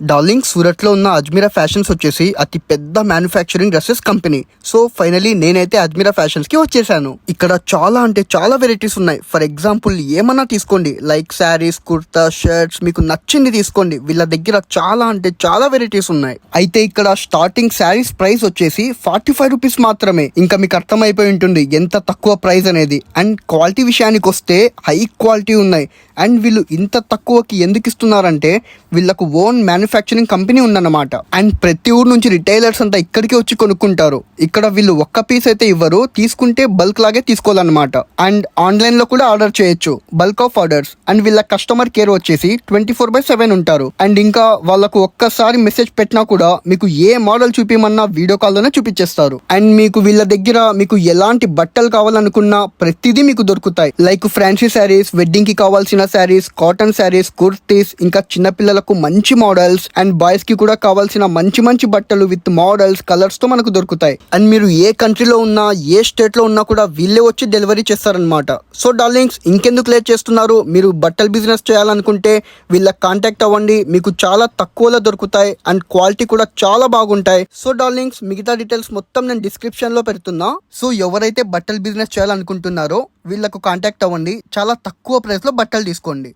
Darling, Surat లో ఉన్న Ajmeera fashions వచ్చేసి అతి పెద్ద manufacturing dresses company. So finally నేనైతే అజ్మీరా ఫ్యాషన్స్ కి వచ్చేసాను. ఇక్కడ చాలా అంటే చాలా వెరైటీస్ ఉన్నాయి. ఫర్ ఎగ్జాంపుల్ ఏమన్నా తీసుకోండి, లైక్ శారీస్, కుర్తా, షర్ట్స్, మీకు నచ్చింది తీసుకోండి. వీళ్ళ దగ్గర చాలా అంటే చాలా వెరైటీస్ ఉన్నాయి. అయితే ఇక్కడ స్టార్టింగ్ శారీస్ ప్రైస్ వచ్చేసి 45 రూపీస్ మాత్రమే. ఇంకా మీకు అర్థమైపోయి ఉంటుంది ఎంత తక్కువ ప్రైస్ అనేది. అండ్ క్వాలిటీ విషయానికి వస్తే హై క్వాలిటీ ఉన్నాయి. అండ్ వీళ్ళు ఇంత తక్కువకి ఎందుకు ఇస్తున్నారంటే వీళ్ళకు ఓన్ మ్యానుఫ్యాక్చరింగ్ కంపెనీ ఉందన్నమాట. అండ్ ప్రతి ఊరు నుంచి రిటైలర్స్ అంతా ఇక్కడికి వచ్చి కొనుక్కుంటారు. ఇక్కడ వీళ్ళు ఒక్క పీస్ అయితే ఇవ్వరు, తీసుకుంటే బల్క్ లాగే తీసుకోవాలన్నమాట. అండ్ ఆన్లైన్ లో కూడా ఆర్డర్ చేయొచ్చు, బల్క్ ఆఫ్ ఆర్డర్స్. అండ్ వీళ్ళ కస్టమర్ కేర్ వచ్చేసి 24/7 ఉంటారు. అండ్ ఇంకా వాళ్ళకు ఒక్కసారి మెసేజ్ పెట్టినా కూడా మీకు ఏ మోడల్ చూపించమన్నా వీడియో కాల్ లోనే చూపించేస్తారు. అండ్ మీకు వీళ్ళ దగ్గర మీకు ఎలాంటి బట్టలు కావాలనుకున్నా ప్రతిదీ మీకు దొరుకుతాయి. లైక్ ఫ్యాన్సీ శారీస్, వెడ్డింగ్ కి కావాల్సిన శారీస్, కాటన్ శారీస్, కుర్తీస్, ఇంకా చిన్నపిల్లలకు మంచి మోడల్స్, అండ్ బాయ్స్ కి కూడా కావాల్సిన మంచి మంచి బట్టలు విత్ మోడల్స్, కలర్స్ తో మనకు దొరుకుతాయి. అండ్ మీరు ఏ కంట్రీలో ఉన్నా, ఏ స్టేట్ లో ఉన్నా కూడా వీళ్ళే వచ్చి డెలివరీ చేస్తారనమాట. సో డార్లింగ్స్, ఇంకెందుకు లేట్ చేస్తున్నారు? మీరు బట్టల బిజినెస్ చేయాలనుకుంటే వీళ్ళకి కాంటాక్ట్ అవ్వండి. మీకు చాలా తక్కువలో దొరుకుతాయి అండ్ క్వాలిటీ కూడా చాలా బాగుంటాయి. సో డార్లింగ్స్, మిగతా డీటెయిల్స్ మొత్తం నేను డిస్క్రిప్షన్ లో పెడుతున్నా. సో ఎవరైతే బట్టల బిజినెస్ చేయాలనుకుంటున్నారో వీళ్ళకు కాంటాక్ట్ అవ్వండి. చాలా తక్కువ ప్రైస్ లో బట్టలు తీసుకోండి.